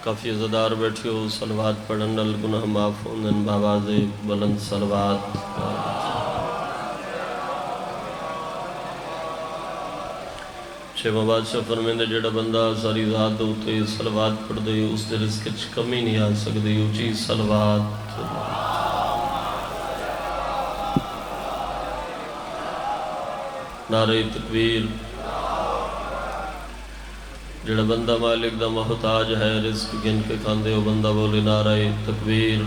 کافی عزادار بیٹھے ہو، صلوات پڑھن نال گناہ معاف ہوندن بآواز بلند صلوات۔ چھویں بادشاہ فرمیندے جڑا بندہ ساری ذات دوتے صلوات پڑھ دے اس دے رزق وچ کمی نہیں آ سکدی، اونچی صلوات۔ نعرہ تکبیر۔ جڑا بندہ مالک دا محتاج ہے رزق گن کے کھاندے ہو بندہ بولے نعرہ تکبیر۔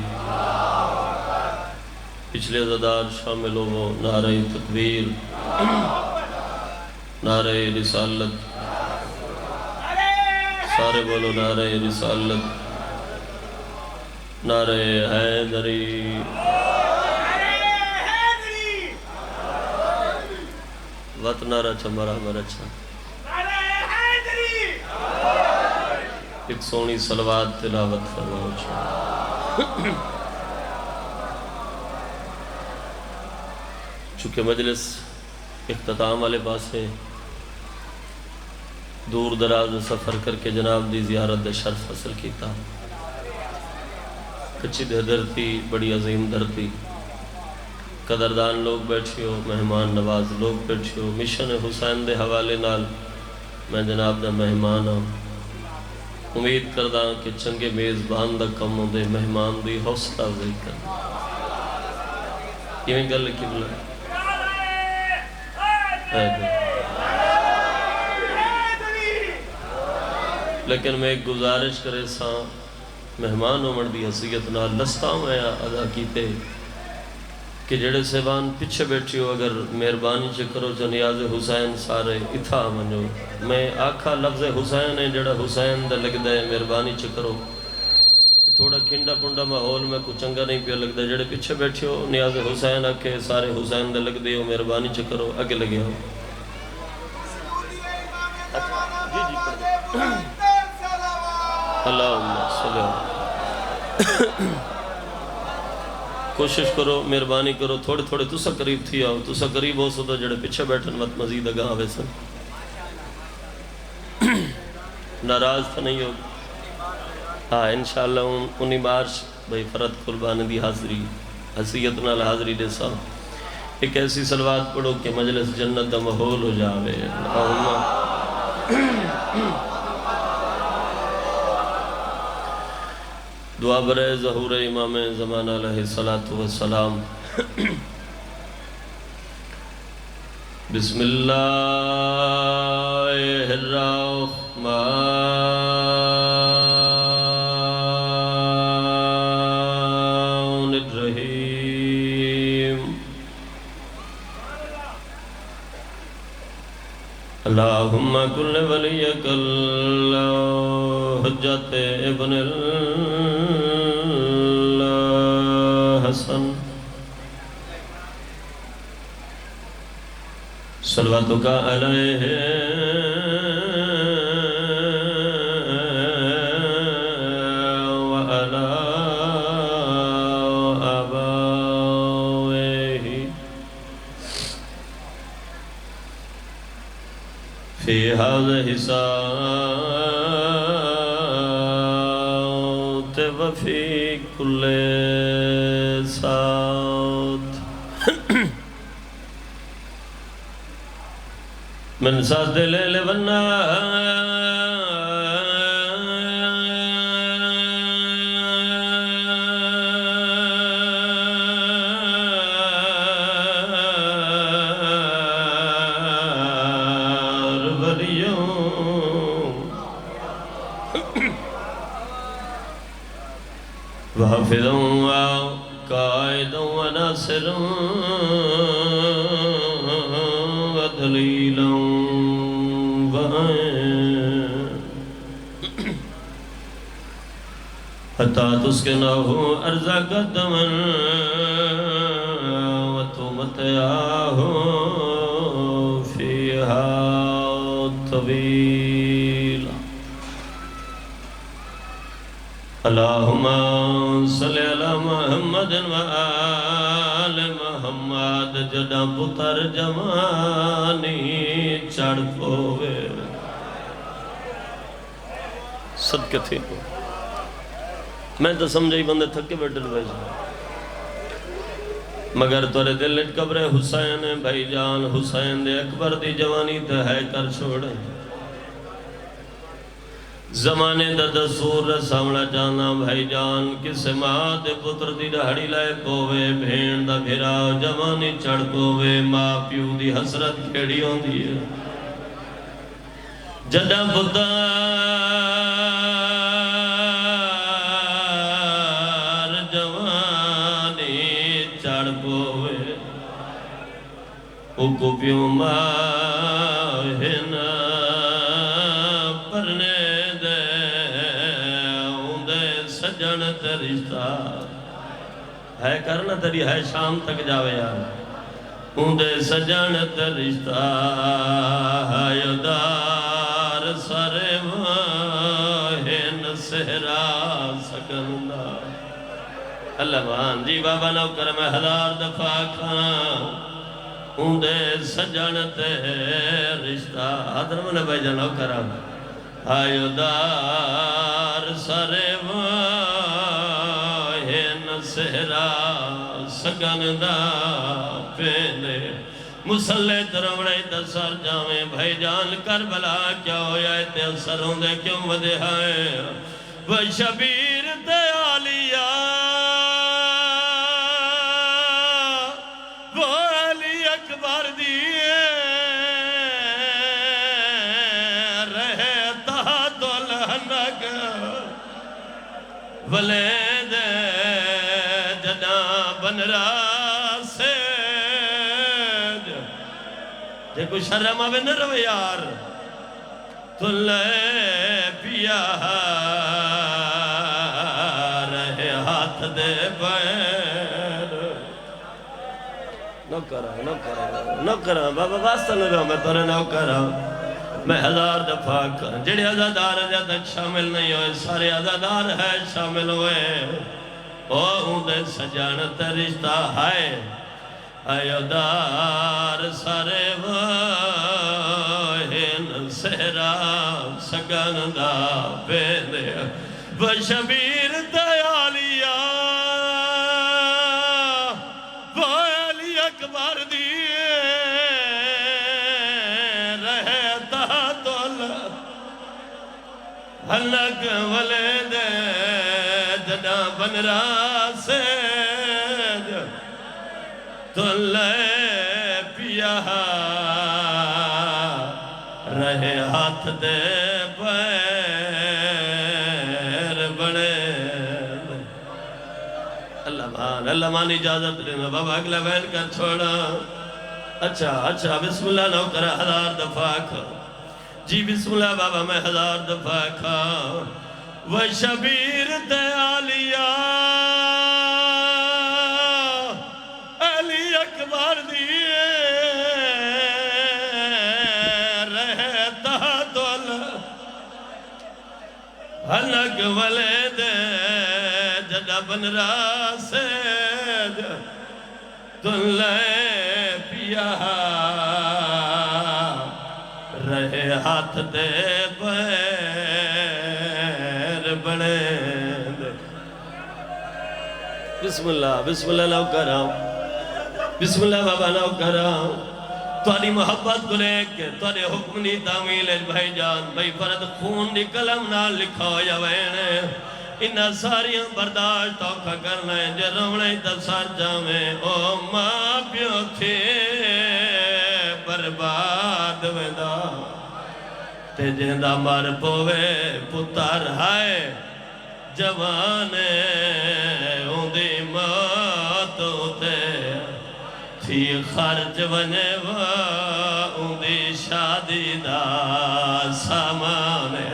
پچھلے عزادار شامل ہو نعرہ تکبیر، نعرہ رسالت، سارے بولو نعرہ رسالت، نعرہ حیدری۔ وط نعرہ چھا برابر اچھا، ایک سونی صلوات تلاوت فرماؤ چھا۔ چونکہ مجلس اختتام والے پاس ہے، دور دراز سفر کر کے جناب دی زیارت دے شرف حاصل کیتا، کچھی دھرتی بڑی عظیم دھرتی، قدردان لوگ بیٹھے ہو، مہمان نواز لوگ بیٹھے ہو، مشن حسین دے حوالے نال میں جناب دا مہمان ہوں، امید کردہ کہ چنگے میزبان دا کم ہوں دے مہمان دی حوصلہ افزائی کرنا۔ یہ گل کی بلا لیکن میں ایک گزارش کرے ساں مہمان ہومن دی حیثیت نال لستا میں ادا کیتے کہ جڑے سیوان پیچھے بیٹھے ہو اگر مہربانی چکرو جو نیاز حسین سارے اتھا منجو، میں آکھا لفظ حسین ہے جڑا حسین دا لگ دے مہربانی چکرو، تھوڑا کھنڈا پنڈا ماحول میں کچھ چنگا نہیں پیا لگ دے، جڑے پیچھے بیٹھے ہو نیاز حسین آکھے سارے حسین دا لگ دے ہو مہربانی چکرو اگے لگے ہو۔ اللہم صلی اللہ کوشش کرو مہربانی کرو تھوڑے تھوڑے تسا قریب تھی آؤ، تسا قریب ہو سو تو جڑے پیچھے بیٹھن مت مزید اگاں آوے سن، ناراض تو نہیں ہو۔ ہاں انشاءاللہ انہی مارش بھائی فرد قربان دی حاضری حیثیت نال حاضری دے سا ایک ایسی صلوات پڑھو کہ مجلس جنت دا ماحول ہو جاوے۔ دعا برے ظہور امام زمان علیہ السلام۔ بسم اللہ الرحمن الرحیم۔ اللہم کل ولیک الحجت ابن الحسن صلواتک علیہ وعلی آبائہ فی هذه ساعت وفی کل ساعت من ساعت لیل والنار واليوم وحافظا وقائدا وناصرا ودليلا حتى تسكنه أرزاق الدمن وتمتعه فيها طويلا۔ اللهم صل على محمد وآل محمد جڑا پتر جوانی چڑھ پوے صدقے تھی میں تو سمجھائی بندے تھکے بیٹھے ویسے مگر تورے دل اچ قبر حسین بھائی جان حسین دے اکبر دی جوانی تے ہے کر چھوڑے زمانے دا دستور رساونا جانا بھائی جان کسے ماں دے پتر دی دہڑی لائے پووے بھین دا بھیرا جوانی چڑھ پووے ماں پیو دی حسرت کھیڑی ہوں دی ہے جدہ پتر جوانی چڑھ پووے او کو پیو ماہن پرنے سجن رشتہ ہے کرنا تری ہے شام تک جاوے یار اندے سجن رشتہ ہے دار سارے واہن سہرا سکندا اللہ بان جی بابا نو کرم ہزار دفعہ کھان اندے سجن رشتہ حضر من بھائی جنو کرم آئیو دار سارے واہن سہرا سگن دا پیلے مسلح تروڑے دسار جاویں بھائی جان کربلا کیا ہویا تے اثروں دے کیوں ودے ہائے وہ شبیر تے آلیا وہ علی اکبر دیئے ولید جدا بن راسد جے کوئی شرم آوے نہ رو یار تو لے پیا رہے ہاتھ دے پیر نو کرا بابا واسطہ نہ رہا میں تورے نو کرا میں ہزار دفعہ جڑے عزادار جا تک شامل نہیں ہوئے سارے عزادار ہے شامل ہوئے او اندے سجانت رشتہ ہے آئیو دار سارے واہن سہرا سگن دا پیلے وہ شبیر دیالیا وہ علی اکبر دیئے حلق ولید جدا بن راسد تو لے پیا رہے ہاتھ دے پیر بڑے اللہ مان اجازت لینا بابا اگلا بین کر چھوڑا اچھا بسم اللہ نو کرا ہزار دفعہ کھا جی بسم اللہ بابا میں ہزار دفعہ کھا وہ شبیر تے آلیا علی اکبر دیئے رہتا دول حلق ولید جدا بن راسد تلے پیا رہے ہاتھ دے پیر بڑے بسم اللہ نو کراؤں بسم اللہ بابا نو کراؤں تواری محبت کو لے کے تواری حکمنی تعمیل بھائی جان بھائی فرد خون دی کلم نہ لکھا یا وینے انہا ساریاں برداشت توقع کرنا ہے جو رونے تسار جامیں او ماں پیو تھے برباد ویدہ تے جہندہ مار پوے پتر ہائے جوانے اوندی موت ہوتے تھی خرچ ونے اوندی شادی دا سامانے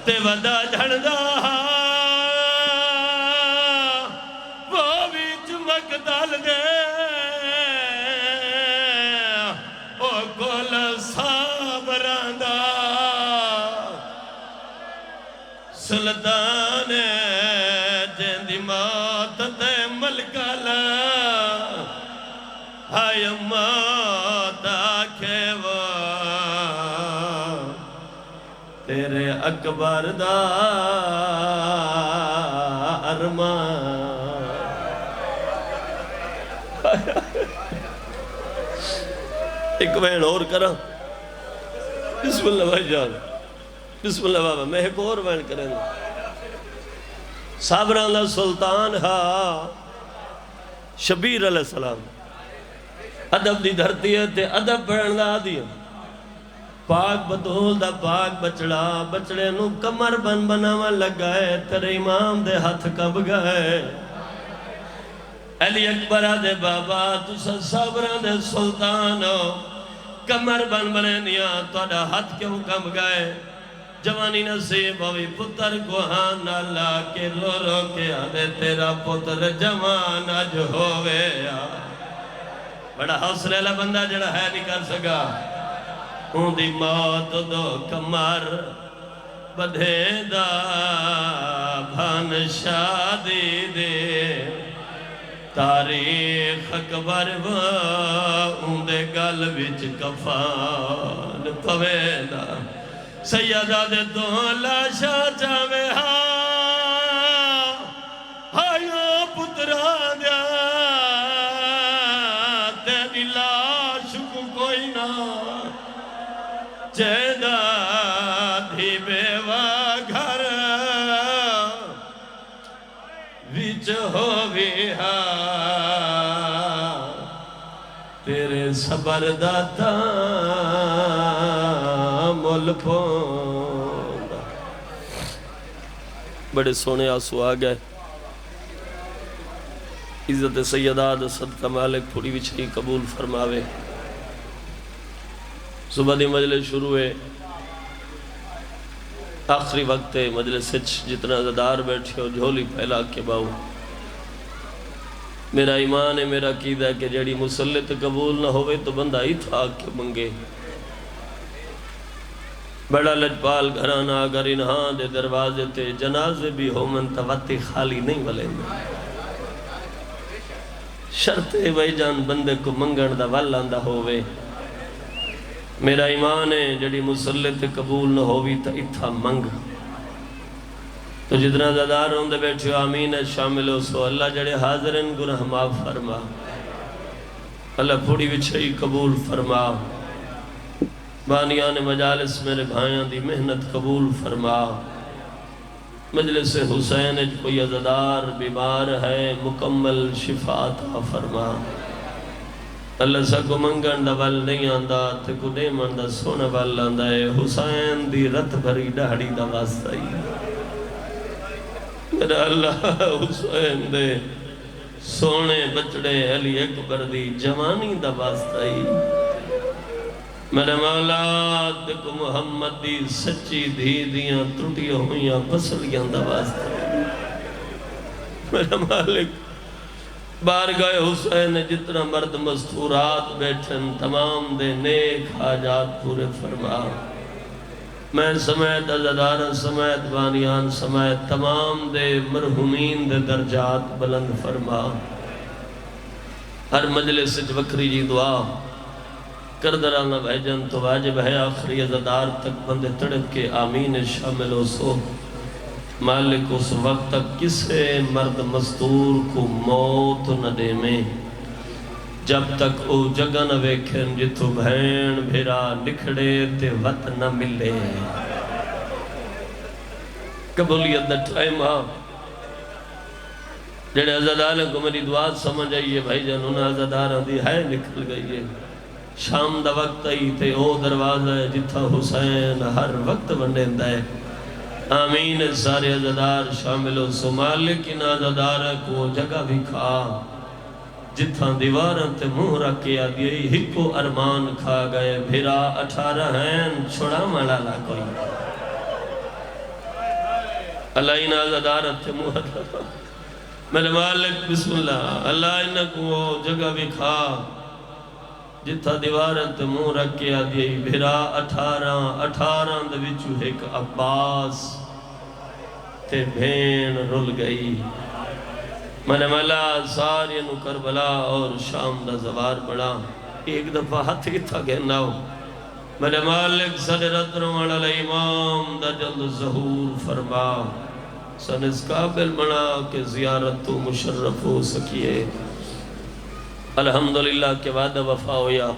تے ودا جھڑدہ وہ بھی چمک دل دے سلطان جیندی موت تے ملکالا ہائے موت آکھے وہ تیرے اکبر دا ارمان ایک وین اور کرا بسم اللہ بھائی جان بسم اللہ بابا میں ایک اور وین کریں گا صابران دا سلطان ہا شبیر علیہ السلام ادب دی دھرتی ہے تے ادب پڑھن دا آدھی ہے پاک بدول دا پاک بچڑا بچڑے نو کمر بن بناوا لگائے تیرے امام دے ہاتھ کب گئے علی اکبر دے بابا تسا صابران دے سلطان ہو کمر بن بنے نیا توڑا ہاتھ کیوں کب گئے جوانی نصیب ہوئی پتر کو ہاں نہ لا کے رو رو کے آدھے تیرا پتر جوان اج ہوئے بڑا حوصلے لہ بندہ جڑا ہے نہیں کر سکا اون دی موت دو کمر بدھے دا بھان شادی دے تاریخ اکبر اون دے گل وچ کفان پوے دا سیدہ دے دو لاشا چاوے ہائیو پتران دیا تیری لاش کو کوئی نہ جیدہ دھی بیوہ گھر وچ ہووی تیرے صبر داتا مول پوندا بڑے سونے آسو آگئے عزت سیدہ دا صدقہ مالک پوری وچھئی قبول فرماوے صبح دی مجلس شروع ہے آخری وقت ہے مجلس جتنا زدار بیٹھے ہو جھولی پھیلا کے باؤ میرا ایمان ہے میرا عقیدہ ہے کہ جڑی مسلط قبول نہ ہوئے تو بندہ ہی تھا کے منگے بڑا لجپال گھرانا اگر انہاں دے دروازے تے جنازے بھی ہو منتواتی خالی نہیں ولیں شرط ہے بھائی جان بندے کو منگن دا والاندہ ہوئے میرا ایمان ہے جڑی مسلط قبول نہ ہوئی تا اتھا منگ تو جتنا زدار ہوں دے بیٹھے ہو آمین شامل ہو سو اللہ جڑے حاضرین گناہ معاف فرما اللہ پوڑی وچھئی قبول فرما بانیان مجالس میرے بھائیاں دی محنت قبول فرما مجلس حسین کوئی عزدار بیمار ہے مکمل شفاعت فرما اللہ سا کو منگن دا ول نہیں آندہ تے کو دیمن دا سونا ول آندہ ہے حسین دی رت بھری ڈاڑی دا واسطہ ہی میرا اللہ حسین دے سونے بچڑے علی اکبر دی جوانی دا واسطہ ہی میرے مولا دیکھو محمد دی سچی دھی دیاں ترٹیاں ہویاں پسلیاں دا واسطہ ہی میرا مالک بارگاہ حسین جتنا مرد مستورات بیٹھن تمام دے نیک حاجات پورے فرما میں سمیت عزدارہ سمیت بانیان سمیت تمام دے مرحومین دے درجات بلند فرما ہر مجلس وکری جی دعا کردرانہ بھیجن تو واجب ہے آخری عزدار تک بندے تڑپ کے آمین شامل ہو سو مالک اس وقت تک کسے مرد مستور کو موت نہ دے میں جب تک او جگہ نہ ویکھن جتو بھین بھیرا نکھڑے تے وط نہ ملے قبولیت دا ٹائم آ جڑے عزداروں کو میری دعا سمجھ آئیے بھائی جان انہاں عزداروں دی ہے نکل گئی ہے شام دا وقت آئی تے او دروازہ ہے جتھا حسین ہر وقت بندیندہ ہے آمین سارے عزدار شامل و سمالک ان عزدار کو جگہ بھی کھا جتھاں دیوارن تے منہ رکھے آدھئے ہکو ارمان کھا گئے بھیرا 18 ہیں چھوڑا ملالا کوئی اللہ ان عزدار تے منہ رکھا میرے مالک بسم اللہ اللہ ان کو جگہ بھی کھا جتھا دیوارن تے منہ رکھے آدھئے بھیرا 18 دے وچو ایک عباس تے بھین رل گئی میں مولا ساری نو کربلا اور شام دا زوار بڑا ایک دفعہ ہاتھ اتھا گہنا ہو میرے مالک صدرت روان علیہ امام دا جلد ظہور فرما، سن اس قابل بنا کہ زیارت تو مشرف ہو سکیے۔ الحمدللہ کے بعد وفا ہویا،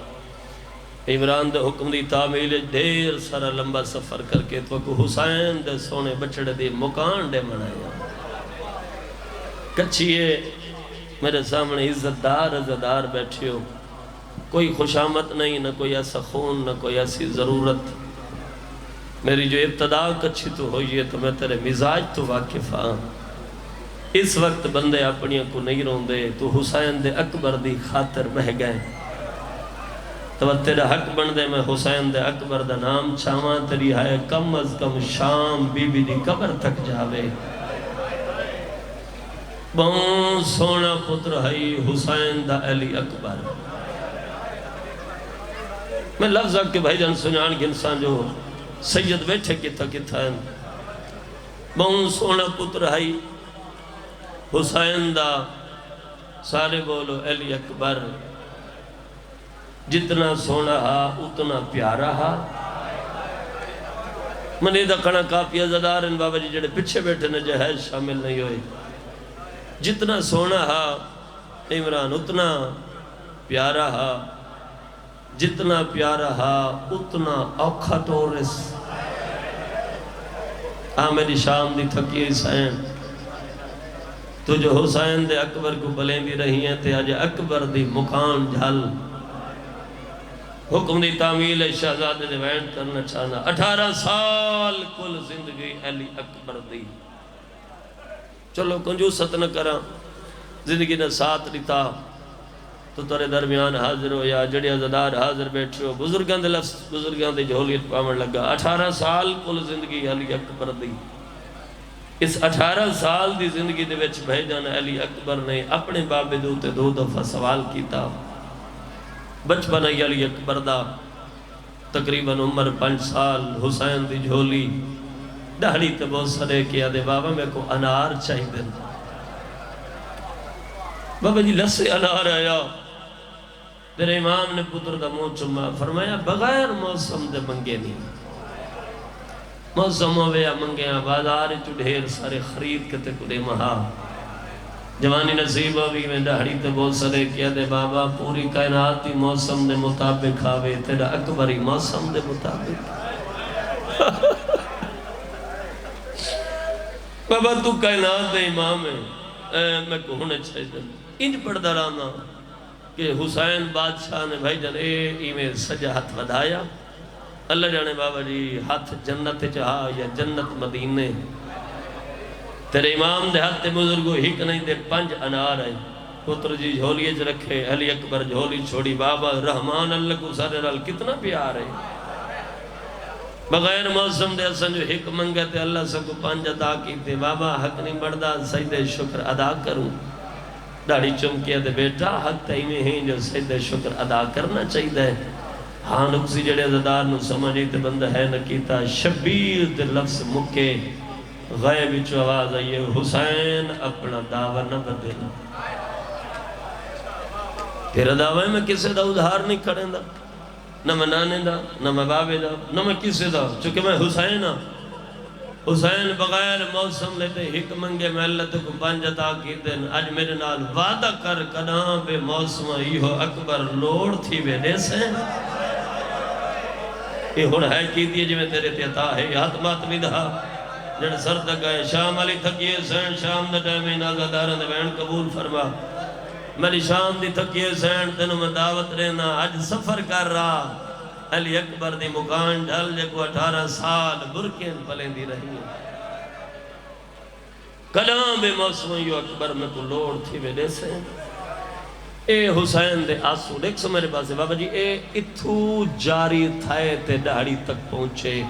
عمران دے حکم دی تعمیل دیر سارا لمبا سفر کر کے تو کو حسین دے سونے بچڑے دی مکان دے منایا۔ کچھئے میرے سامنے عزتدار عزتدار بیٹھے ہو، کوئی خوشامت نہیں، نہ کوئی ایسا خون، نہ کوئی ایسی ضرورت۔ میری جو ابتدا کچھی تو ہوئی ہے تو میں تیرے مزاج تو واقف ہاں۔ اس وقت بندے اپنی کو نہیں رون دے، تو حسین دے اکبر دی خاطر بہ گئے، تو تیرا حق بن دے میں حسین دے اکبر دا نام چاواں، تیری ہے کم از کم شام بی بی دی قبر تک جاوے۔ بہت سونا پتر ہے حسین دا علی اکبر۔ میں لفظ کہ بھائی جان سنان کے انسان جو سید بیٹھے کتا کتا ہے، بہت سونا پتر ہے حسین دا، سارے بولو علی اکبر۔ جتنا سونا ہا اتنا پیارا ہا۔ منی دا کھنا کافی عزدار ان بابا جی جڑے پچھے بیٹھے نے جہیز شامل نہیں ہوئے۔ جتنا سونا ہا عمران اتنا پیارا ہا، جتنا پیارا ہا اتنا اوکھا ٹورس۔ میری شام دی تھکی حسین، تو جو حسین دے اکبر کو بلیں بھی رہی ہیں تے آج اکبر دی مکان جھل حکم دی تعمیل شہزادے دے وین کرنا چاہنا۔ 18 سال کل زندگی علی اکبر دی۔ چلو کنجوست نہ کرا، زندگی نے ساتھ لیتا تو ترے درمیان حاضر ہو، یا جڑے عزدار حاضر بیٹھے ہو، بزرگاں دے لفظ بزرگاں دے جھولیت پامن لگا۔ 18 سال کل زندگی علی اکبر دی۔ اس 18 سال دی زندگی دے وچ بھیجان علی اکبر نے اپنے بابے دوتے 2 دفعہ سوال کیتا۔ بچپن علی اکبر دا تقریباً عمر 5 سال، حسین دی جھولی دہڑی تے بہت سرے کیا دے بابا میں کو انار چاہی دن۔ بابا جی لسے انار آیا، میرے امام نے پتر دا منہ چما، فرمایا بغیر موسم دے منگے نہیں، موسم ہویا منگیاں بازار چو ڈھیر سارے خرید کتے کدے مہا۔ جوانی نصیب ہوئی میں دہڑی تے بہت سرے کیا دے بابا پوری کائناتی موسم دے مطابق آوے، تیرا اکبری موسم دے مطابق۔ بابا تو کائنات دے امام ہے، میں کو ہونے چاہیے دن انج پڑھ درانا کہ حسین بادشاہ نے بھائی جان ایمیں سجا ہاتھ ودھایا۔ اللہ جانے بابا جی ہاتھ جنت چاہا یا جنت مدینے، تیرے امام دے ہاتھ بزرگو ہی نہیں دے 5 انار آئے، پتر جی جھولیے چ رکھے، علی اکبر جھولی چھوڑی، بابا رحمان اللہ کو سارے رال کتنا پیار ہے۔ بغیر موسم دے اسن جو حق منگے تے اللہ سے کو 5 عطا کی تے، بابا حق نہیں بڑھدا سجدہ شکر ادا کروں۔ داڑھی چمکیا دے بیٹا حق تیمیں ہیں جو سجدہ شکر ادا کرنا چاہیے۔ ہاں نقصی جڑے عزدار نو سمجھے تے بندہ ہے نہ کیتا، شبیر تے لفظ مکے غیب چو آواز آئیے، حسین اپنا دعویٰ نہ بدلنا۔ تیرا دعویٰ میں کسے دا ادھار نہیں کھڑیں دا، نہ میں نانے دا، نہ میں بابے دا، نہ میں کسے دا، چونکہ میں حسین ہاں۔ حسین بغیر موسم لیتے حق منگے میں اللہ تک 5 عطا کی دن، آج میرے نال وعدہ کر کداں بے موسم ایہو اکبر لوڑ تھی بے نیسے۔ یہ ہون ہے کی دیئے جو میں تیرے تے عطا ہے، ہاتھ ماتمی دہا جن سر تک آئے، شام علی تھکیے سین شام دا ٹائمیں نازہ دارن دے بین قبول فرما۔ میری شام دی تھکیے سین تینوں میں دعوت رہنا، آج سفر کر رہا علی اکبر دی مکان ڈھل جے کو 18 سال برکین پلیں دی رہی ہیں۔ کلام بے موسم یو اکبر میں کو لوڑ تھی بے دے سے۔ اے حسین دے آسو دیکھ سو میرے پاس ہے بابا جی، اے اتھو جاری تھائے تے دہڑی تک پہنچے۔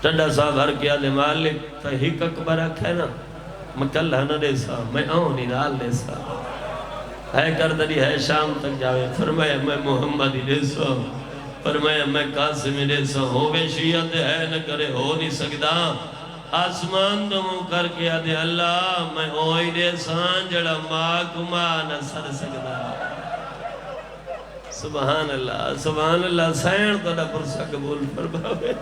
ٹنڈا صاحب ہر کیا دے مالک تا ہک اکبر اکھے نا، میں کل ہنہ دے سا، میں آؤں نہیں نال دے سا، ہے کردری ہے شام تک جاوے، فرمایا میں محمد ہی دے سا، فرمایا میں قاسم ہی دے سا، ہووے شیعت ہے نہ کرے ہو نہیں سکدا، آسمان دو منہ کر کے آدھے اللہ میں ہوئی دے سان جڑا ماں کما نہ سر سکدا۔ سبحان اللہ سین تو دا پرسا قبول فرماوے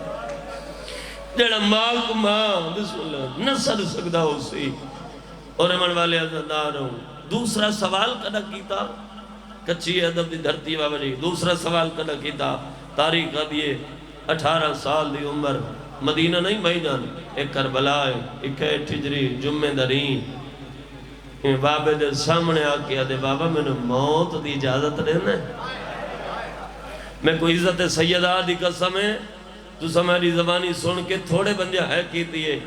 جڑا ماں کو ماں بسم اللہ نہ سد سکتا ہو سی اور امن والے عزدار ہوں دوسرا سوال کدا کیتا کچھی ادب دی دھرتی بابا جی دوسرا سوال کدا کیتا تاریخ دیئے 18 سال دی عمر مدینہ نہیں بھائی جان ایک کربلا ہے ایک ہجری جمعہ درین بابے دے سامنے آکے آدھے بابا میں نے موت دی اجازت دینا ہے میں کوئی عزت سیدہ دی قسم ہے تو سماری زبانی سن کے تھوڑے بندے ہے کیتی ہے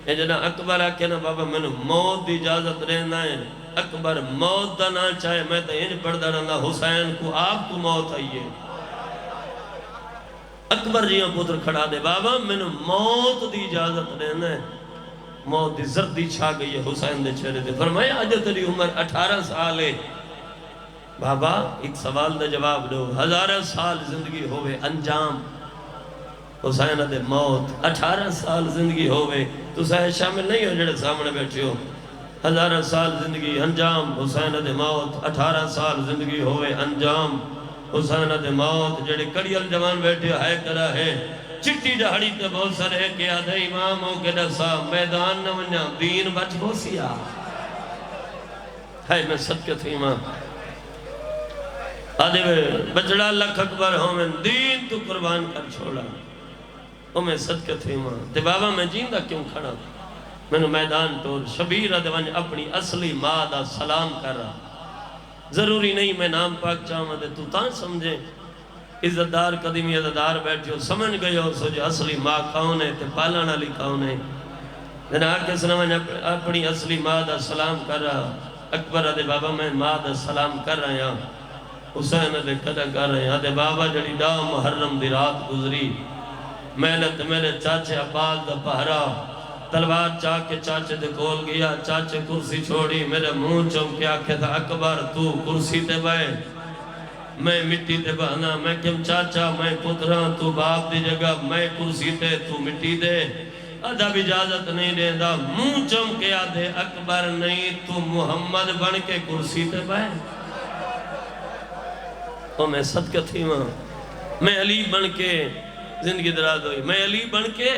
اے جنا اکبر آکے نا بابا میں نے موت دی اجازت دینا ہے اکبر موت دا نہ چاہے میں تو انج پڑھ دا رہنا حسین کو آپ کو موت آئیے اکبر جیاں پتر کھڑا دے بابا میں نے موت دی اجازت دینا ہے موت دی زردی چھا گئی ہے حسین دے چہرے دے فرمایا آج تیری عمر 18 سال ہے بابا ایک سوال دا جواب دو 1000 سال زندگی ہوئے انجام حسین دے موت 18 سال زندگی ہوئے تو سائے شامل نہیں ہو جڑے سامنے بیٹھے ہو 1000 سال زندگی انجام حسین دے موت 18 سال زندگی ہوئے انجام حسین دے موت جڑے کڑیل جوان بیٹھے ہے کرا ہے چٹی جہڑی تے بہت سارے کہ آدھے اماموں کے دسا میدان نہ ونیا دین بچ ہو سیا ہے میں صدقہ تھی ماں آدھے بچڑا لکھ اکبر ہوں میں دین تو قربان کر چھوڑا او میں صدقہ تھی ماں تے بابا میں جیندہ کیوں کھڑا میں نے میدان ٹور شبیر آدھے ونج اپنی اصلی ماں دا سلام کر رہا ضروری نہیں میں نام پاک چاہوں دے تو تاں سمجھے عزتدار قدیمی عزتدار بیٹھے ہو سمجھ گئے ہو سو جو اصلی ماں کون ہے تے پالانا لی کون ہے جنہا کے سنوان اپنی اصلی ماں دا سلام کر رہا اکبر آدھے بابا میں ماں دا سلام کر رہا ہوں حسین آدھے کدا کر رہے ہیں آدھے بابا جڑی دا محرم دی رات گزری محلت میرے چاچے عباس دا پہرا تلوار چاہ کے چاچے دے کول گیا چاچے کرسی چھوڑی میرے منہ چمکے آکھے تھا اکبر تو کرسی تے بائے میں مٹی تے بہنا میں کم چاچا میں پتران تو باپ دی جگہ میں کرسی تے تو مٹی دے ادب اجازت نہیں دے دا منہ چمکے آدھے اکبر نہیں تو محمد بن کے کرسی تے بائے تو میں صدقہ تھی ماں میں علی بن کے زندگی دراز ہوئی میں علی بن کے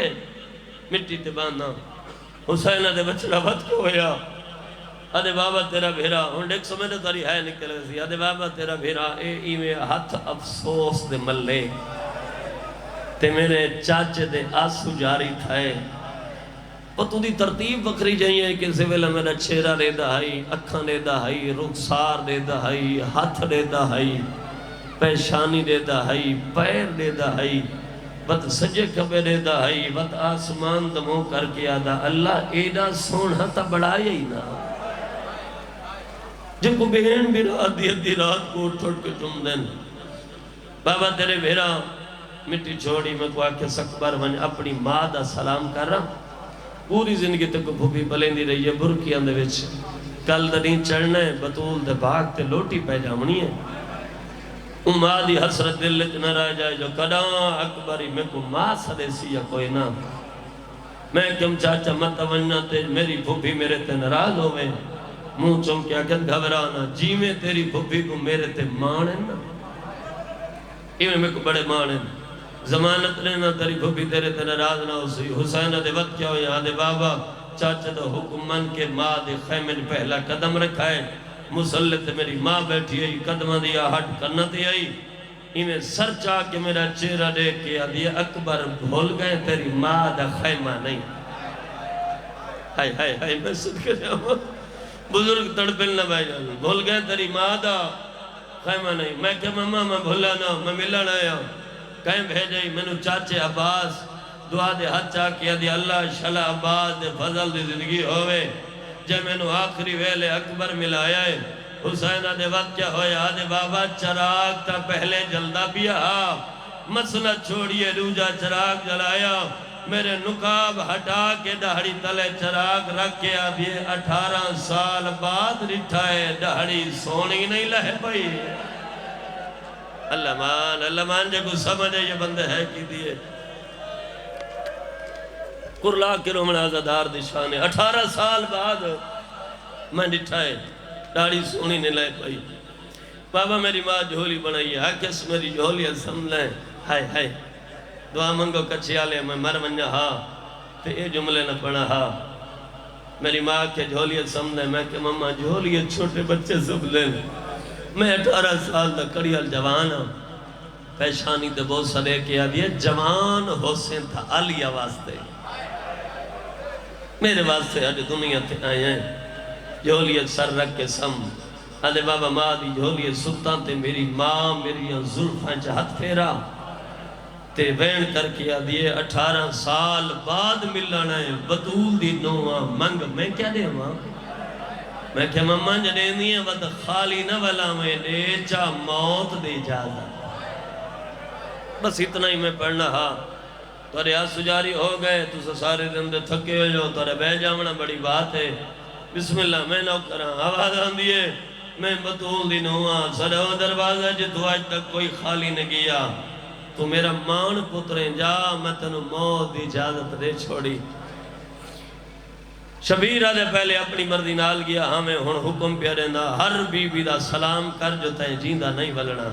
مٹی تے باندھا حسین دے بچڑا بد کو ہویا آدھے بابا تیرا بھیرا ہون ڈیک سمجھے تاری ہے نکل گئی آدھے بابا تیرا بھیرا اے ایویں ہاتھ افسوس دے ملے تے میرے چاچے دے آسو جاری تھائے اور تو دی ترتیب وکری جائیے کہ سویلہ میرا چہرہ دے دہائی اکھاں دے دہائی رخسار دے دہائی ہاتھ دے دہائی پیشانی دے دہائی پیر دے دہائی بت سجے کبے دے دہائی بت آسمان دمو کر کے آدھا اللہ ایڈا سونا تا بڑھایا ہی نا جب کو بہن بھی رات دی رات کو اٹھوڑ کے چم دین بابا تیرے بھیرا مٹی چھوڑی میں کو آکے سکبر ون اپنی ماں دا سلام کر رہا پوری زندگی تک بھوپی بلیندی رہی ہے برکی اندے وچ کل دنی چڑھنا ہے بطول دے بھاگ تے لوٹی پہ جامنی ہے ماں دی حسرت دل لچ نہ رہ جائے جو کداں اکبری میں کو ماں سدے سی یا کوئی نہ میں کم چاچا مت وننا تے میری بھوپی میرے تے ناراض ہوئے منہ چمکیا کہ گھبرانا جی میں تیری بھوپی کو میرے تے مانے نا ایویں میں کو بڑے مانے زمانت لینا تیری بھوپی تیرے تے ناراض نہ ہو سی حسین دے وقت کیا ہویا دے بابا چاچا دا حکم من کے ماں دے خیمے پہلا قدم رکھا ہے مسلط میری ماں بیٹھی آئی قدمہ دیا ہٹ کرنا تے آئی انہیں سر چاہ کے میرا چہرہ دیکھ کے آدھی اکبر بھول گئے تیری ماں دا خیمہ نہیں ہائے ہائے ہائے میں صدقہ جاؤں بزرگ تڑپل نہ بھائی جانا بھول گئے تیری ماں دا خیمہ نہیں میں کہ ماما میں بھولا نہ میں ملن آیا کہیں بھیجائی میں نے چاچے عباس دعا دے ہاتھ چاہ کیا دی اللہ شلا عباس دے فضل دی زندگی ہوئے جب میں نے آخری ویلے اکبر ملایا ہے حسینہ دے وقت کیا ہویا دے بابا چراغ تا پہلے جلدہ پیا مسئلہ چھوڑیے روجہ چراغ جلایا میرے نقاب ہٹا کے دہڑی تلے چراغ رکھ کے ابھی 18 سال بعد رٹھائے دہڑی سونی نہیں لہے پئی اللہ مان جے کو سمجھے یہ بندے ہے کی دیئے کرلا کے رومن آزادار دی شانے 18 سال بعد میں رٹھائے دہڑی سونی نہیں لہے پئی بابا میری ماں جھولی بنائی ہے کس میری جھولی سنبھلیں ہائے ہائے دعا منگو کچھی آلے میں مر منجا ہاں تے اے جملے نہ پڑھا ہاں میری ماں کے جھولی سنبھلیں میں کہ ماما جھولی چھوٹے بچے سنبھلیں میں 18 سال تک کڑیال جوان ہوں پیشانی دے بہت سلے کیا دیئے جوان حسین تھا علیہ واسطے میرے واسطے آج دنیا تھے آئے ہیں جھولی سر رکھ کے سم آدھے بابا ماں دی جھولی سلطان تے میری ماں میری ظلفیں چاہت پھیرا تے وین کر کے آدھیے 18 سال بعد ملنا ہے بطول دی نوہ منگ میں کیا دے ماں میں کہ ماما جنے نہیں ہے ود خالی نہ والا میں دے چا موت دے جاتا بس اتنا ہی میں پڑھنا ہاں تورے آس سجاری ہو گئے تو سارے دن دے تھکے ہو جو تورے بے جامنا بڑی بات ہے بسم اللہ میں نو کراں آواز آن دیئے میں بطول دی نوہ سڑو دروازہ جتو آج تک کوئی خالی نہ گیا تو میرا مان پتریں جا میں تنو موت دی اجازت دے چھوڑی شبیر آدھے پہلے اپنی مرضی نال گیا ہمیں ہن حکم پیارے نہ ہر بی بی دا سلام کر جو تائیں جیندہ نہیں ولنا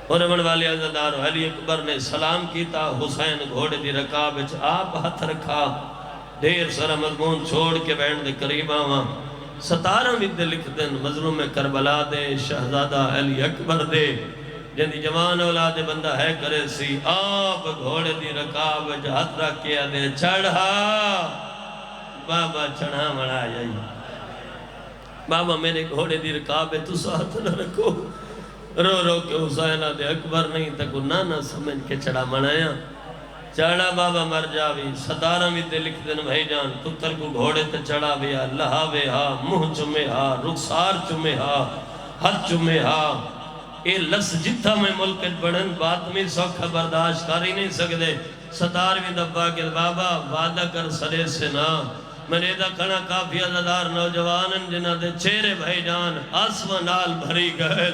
اور امن والے عزدار علی اکبر نے سلام کیتا حسین گھوڑے دی رکاب آپ ہاتھ رکھا دیر سر مضمون چھوڑ کے بیٹھ دے قریب آواں 17 دے لکھ دن مظلوم کربلا دے شہزادہ علی اکبر دے جن دی جوان اولاد بندہ ہے کرے سی آپ گھوڑے دی رکاب ہاتھ رکھ کے دے چڑھا بابا چڑھا مڑا جائی بابا میرے گھوڑے دی رکاب تو ساتھ نہ رکھو رو رو کے حسین دے اکبر نہیں تک نانا سمجھ کے چڑھا منایا چڑھا بابا مر جاوی 17 دے لکھ دن بھائی جان پتر کو گھوڑے تے چڑھا بیا لہاوے ہا منہ چمے ہا رخسار چمے ہا ہاتھ چمے ہا اے لس جتھا میں ملکت بڑھن بات میں سوکھا برداشت کاری نہیں سکدے 17 دفعہ کے بابا وعدہ کر سرے سے نا میں دا کھنا کافی عزدار نوجوانن جنہ دے چہرے بھائی جان آسمان نال بھری گئے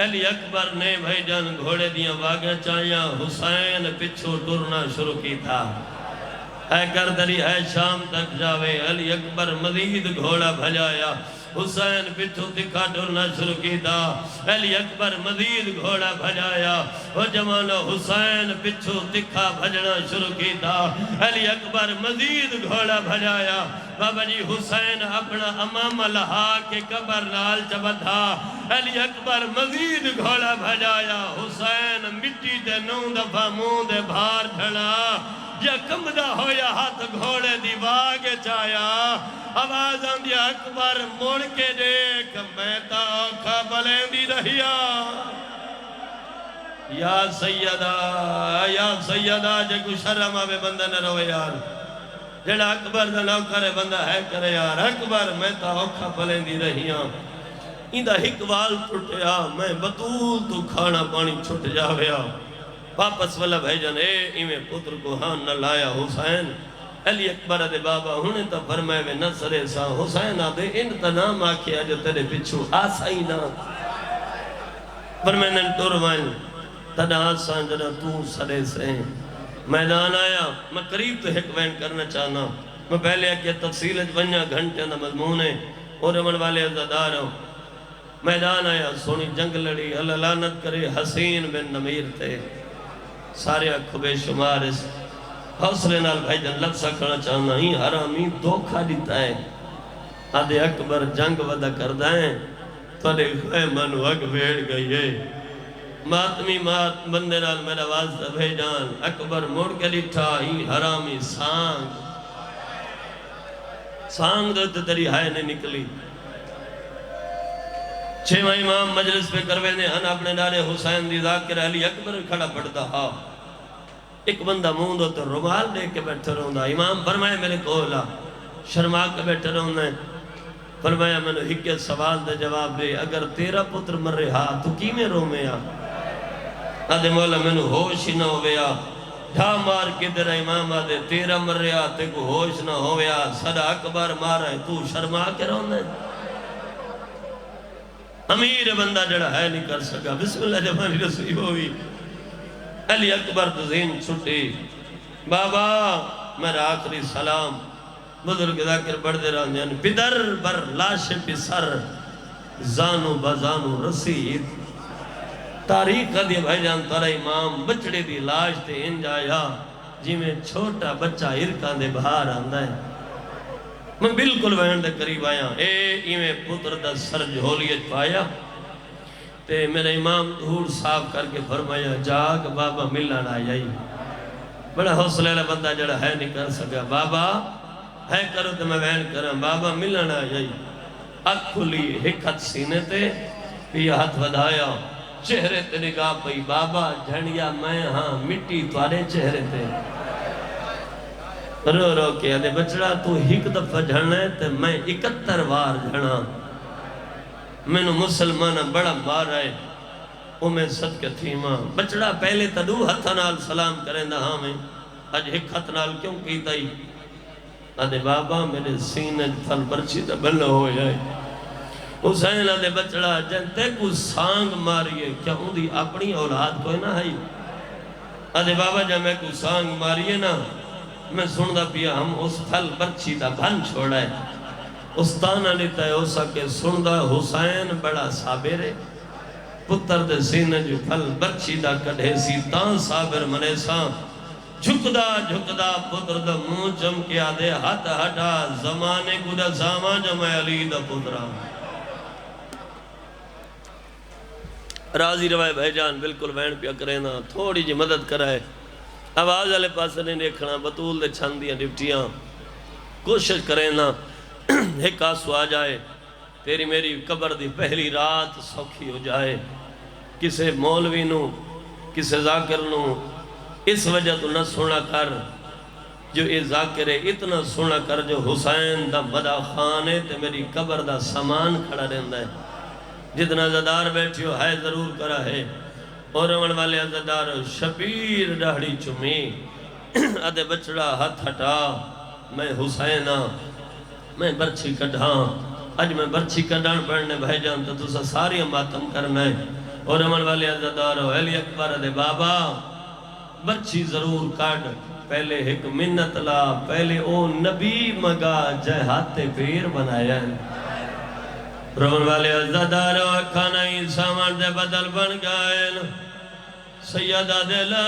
علی اکبر نے بھائی جان گھوڑے دیاں واگہ چاہیاں حسین پچھو ٹرنا شروع کی تھا اے کردری اے شام تک جاوے علی اکبر مزید گھوڑا بھجایا حسین پچھو تکھا ٹرنا شروع کی تھا علی اکبر مزید گھوڑا بھجایا وہ جوانو حسین پچھو تکھا بھجنا شروع کی تھا علی اکبر مزید گھوڑا بھجایا بابا جی حسین اپنا امام لہا کے قبر نال چبدھا علی اکبر مزید گھوڑا بھجایا حسین مٹی دے 9 دفعہ منہ دے بھار جھڑا یا کمدہ ہویا ہاتھ گھوڑے دی واگے چایا آواز آندیا اکبر موڑ کے دیکھ میں تا آنکھا بلین دی رہیا یا سیدہ جے کو شرم آوے بندہ نہ روے یار جڑا اکبر دا نو کرے بندہ ہے کرے یار اکبر میں تا آنکھا بلین دی رہیا اندہ حکوال ٹوٹیا میں بطول تو کھانا پانی چھٹ جاویا واپس والا بھائی جان ایمیں پتر کو ہاں نہ لایا حسین علی اکبر دے بابا ہونے تا فرمائے وے نہ سرے سا حسین آدھے ان تا نام آکھیا جو تیرے پچھو آسائی نا فرمائے نن ٹوروائن تدا آسان جنا تو سرے سے میدان آیا میں قریب تو ایک وین کرنا چاہنا میں پہلے آکیا تفصیل بنیا گھنٹے نہ مضمون ہے اور امن والے عزدار ہوں میدان آیا سونی جنگ لڑی اللہ لعنت کرے حسین بن نمیر تھے سارے اکھو بے شمار اس حوصلے نال بھائی جن لفظہ کرنا چاہنا ہی حرامی دھوکھا دیتا ہے آدھے اکبر جنگ ودا کردائیں تو نے خیمن وگ بیڑ گئی ہے ماتمی مات بندے نال میرا واسطہ بھائی جان اکبر موڑ کے لٹھا ہی حرامی سانگ دو تری ہائے نے نکلی 6واں امام مجلس پہ کروے نے ہن اپنے نارے حسین دی ذاکر علی اکبر کھڑا پڑتا ہاں ایک بندہ مون دو تو رومال دے کے بیٹھے رہوں امام فرمائے میرے کولا شرما کے بیٹھے رہوں فرمایا میں نے ہکے سوال دے جواب دے اگر تیرا پتر مر رہا تو کی میں رو میں آدھے مولا میں نے ہوش ہی نہ ہویا ڈھا مار کے تیرا امام آدھے تیرا مر رہا تے کو ہوش نہ ہویا صدا اکبر مارا ہے تو شرما کے رہوں امیر بندہ جڑا ہے نہیں کر سکا بسم اللہ جمانی رسوئی ہوئی علی اکبر تو ذہن چھٹی بابا میرا آخری سلام بزرگ ذاکر بڑھ دے رہا ہوں پدر بر لاش پی سر زانو بزانو رسید تاریخ دی بھائی جان تارا امام بچڑے دی لاش تے انج آیا جی میں چھوٹا بچہ ارکان دے باہر آندہ ہے میں بالکل وہن دے قریب آیا اے ایمیں پتر دا سر جھولیت پایا تے میرے امام دھور صاف کر کے فرمایا جاگ بابا ملن آئی بڑا حوصلے لے بندہ جڑا ہے نہیں کر سکا بابا ہے کرو تو میں وہن کرا بابا ملن آئی اکھ کھلی ہکت سینے تے پیا ہاتھ ودھایا چہرے تے نگاہ پئی بابا جھنڈیا میں ہاں مٹی توارے چہرے تے رو رو کے آدھے بچڑا تو ہک دفعہ جھڑنا ہے تے میں 71 بار جھڑا میں نے مسلمانہ بڑا مار آئے او میں صدقہ تھی ماں بچڑا پہلے تدو ہتھنال سلام کریں دا ہاں میں آج ایک ہتھنال کیوں کیتا ہی آدھے بابا میرے سینے پھل برچی دا بلہ ہو جائے حسین آدھے بچڑا جنتے کو سانگ ماریے کیا ان دی اپنی اولاد کوئی نہ ہے آدھے بابا جب میں کو سانگ ماریے نا میں سندہ پیا ہم اس پھل برچی دا بھن چھوڑا ہے استانہ نیتا ہے ہو سکے سندہ حسین بڑا صابر پتر دے سینے جو پھل برچی دا کڑھے سی تان صابر منے ساں جھکدا پتر دا منہ چمکے آدھے ہاتھ ہٹا زمانے کو دا زاما جمع علی دا پترہ راضی روائے بھائی جان بالکل وین پیا کرے نا تھوڑی جی مدد کرائے آواز والے پاس نہیں دیکھنا بطول دے چھان دیا ڈپٹیاں کوشش کرے نا ایک آسو آ جائے تیری میری قبر دی پہلی رات سوکھی ہو جائے کسے مولوی نو کسے ذاکر نو اس وجہ تو نہ سونا کر جو اے ذاکر اتنا سونا کر جو حسین دا مدہ خانے تے میری قبر دا سامان کھڑا رہندا ہے جتنا زدار بیٹھیو ہے ضرور کرا ہے اور امن والے زدار شبیر ڈاڑی چمی ادھے بچڑا ہاتھ ہٹا میں حسینہ میں برچی کڑھاں اج میں برچی کڑھان پڑھنے بھائی جان تو تسا ساری ماتم کرنا ہے اور امن والے زدار علی اکبر ادھے بابا برچی ضرور کڑھ پہلے ایک منت لا پہلے او نبی مگا جائے ہاتھ پیر بنایا ہے رمن والے عزدارو کھانا ہی سامان دے بدل بن گئے سیدہ دلال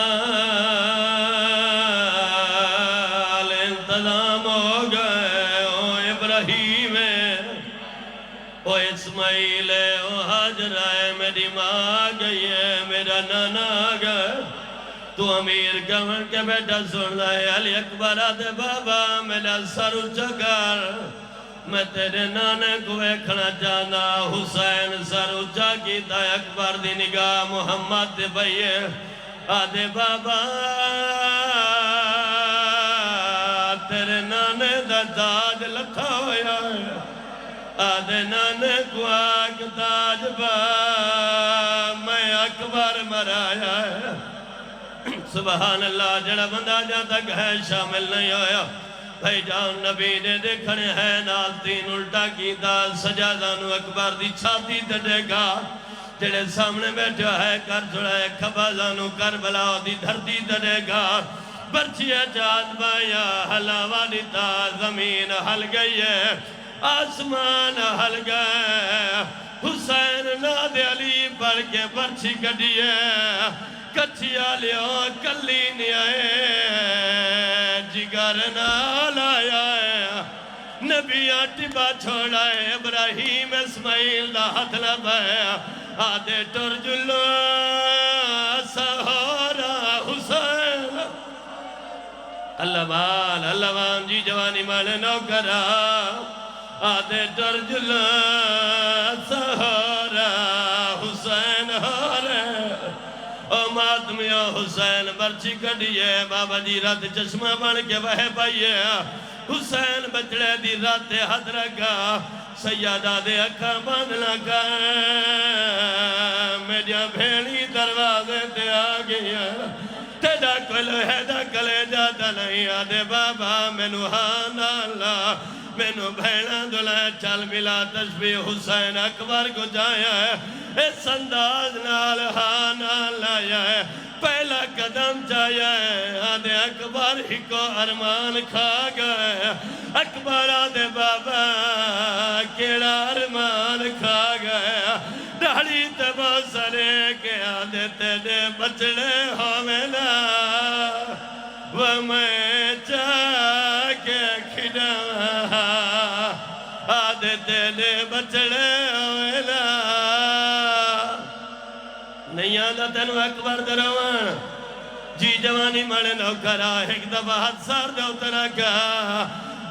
انتظام ہو گئے او ابراہیم او اسماعیل او حاجر آئے میری ماں گئی ہے میرا نانا گئے تو امیر گمن کے بیٹا سن لائے علی اکبر آدھے بابا میرا سر اچھا میں تیرے نانے کو ایکھنا جانا حسین سر اچھا کیتا اکبر دی نگاہ محمد دے بھئیے آدھے بابا تیرے نانے دا تاج لکھا ہویا ہے آدھے نانے کو آگ تاج با میں اکبر مرایا ہے سبحان اللہ جڑا بندہ جاتا گھر شامل نہیں ہویا بھائی جان نبی نے دیکھنے ہے نال تین الٹا کی دا سجادانو اکبر دی چھاتی دے گا جڑے سامنے بیٹھے ہے کر چھڑا ہے کھبازانو کربلا دی دھرتی دے گا برچی اجاد بایا حلاوہ دیتا زمین ہل گئی ہے آسمان ہل گئے حسین ناد علی پڑھ کے برچی کڑی ہے کچھیا لیو کلی نہیں آئے جگر نال آیا ہے نبی آٹبا چھوڑا ہے ابراہیم اسماعیل دا ہاتھ لبایا آدھے ٹر جلو سہورا حسین اللہ بال جی جوانی مانے نوکرہ آدھے ٹر جلو سہورا حسین ہو رہے او ماتمیہ حسین برچی کڑیے بابا جی رات چشمہ بن کے بہے پائیے حسین بچڑے دی رات حد رکھا سیادہ دے اکھا باندھنا کا میڈیا بھیڑی دروازے تے آگئی تیڑا کلو ہے دا کلے جاتا نہیں آدھے بابا مینو ہانا اللہ مینو بھیڑا دلائے چل ملا تشبیح حسین اکبر کو جایا ہے اس انداز نال ہانا لایا ہے پہلا قدم چاہیا ہے آدھے اکبر ہی کو ارمان کھا گئے اکبر آدھے بابا کیڑا ارمان کھا گئے ڈاڑی تے بسرے کے آدھے تیرے بچڑے ہوئے نا وہ میں چاہ کے کھڑا آدھے تیرے بچڑے ہوئے نا نہیں آدھا تینو اکبر دروان جی جوانی مڑے نوکرا ایک دفعہ ہاتھ سار دے اترا کہا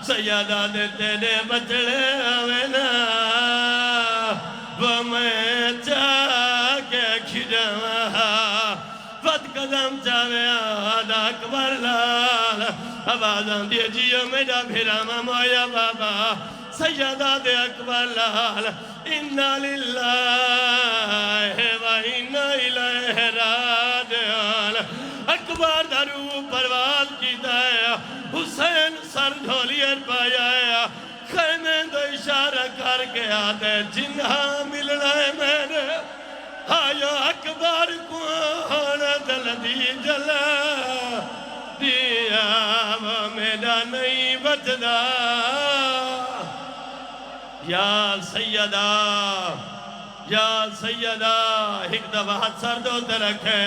سیادہ دے تیرے بچڑے ہوئے نا وہ میں چاہ کے کھڑا فت قدم چاہے آدھا اکبر لال آوازاں دیے جیو میرا بھیرامہ مویا بابا سیادہ دے اکبر لال اِنَّا لِلَّهِ وَإِنَّا إِلَيْهِ رَاجِعُونَ اکبر درو پرواز کی دایا حسین سر جھولیر پایا ہے خیمے دو اشارہ کر کے آدھے جنہا ملنا ہے میرے آیا اکبر کو آنا دل دی جلا دیا وہ میرا نہیں بچدا یا سیدہ ایک دفعہ ہاتھ سر دو تے رکھے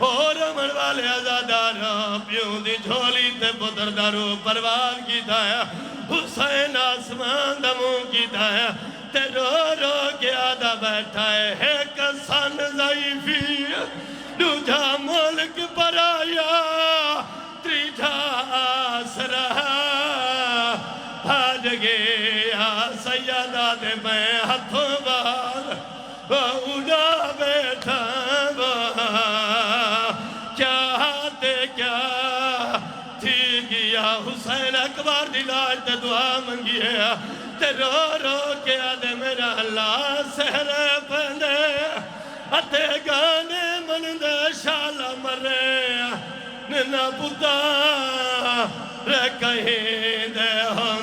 اور عمر والے ازاداروں پیوں دی جھولی تے پتر دارو پرواز کی دایا حسین آسمان دموں کی دایا تے رو رو کے آدھا بیٹھا ہے ایک سن ضعیفی دوجا ملک پر آیا تریجا آسرہ آج گیا سیدہ دے میں ہتھوں بار اڑا بیٹھا کیا تے کیا تھی گیا حسین اکبر دلاج تے دعا منگی ہے تے رو رو کے آدھے میرا اللہ سہرے پہنے اتے گانے من دے شالا مرے ننا پتا رہ کہیں دے ہم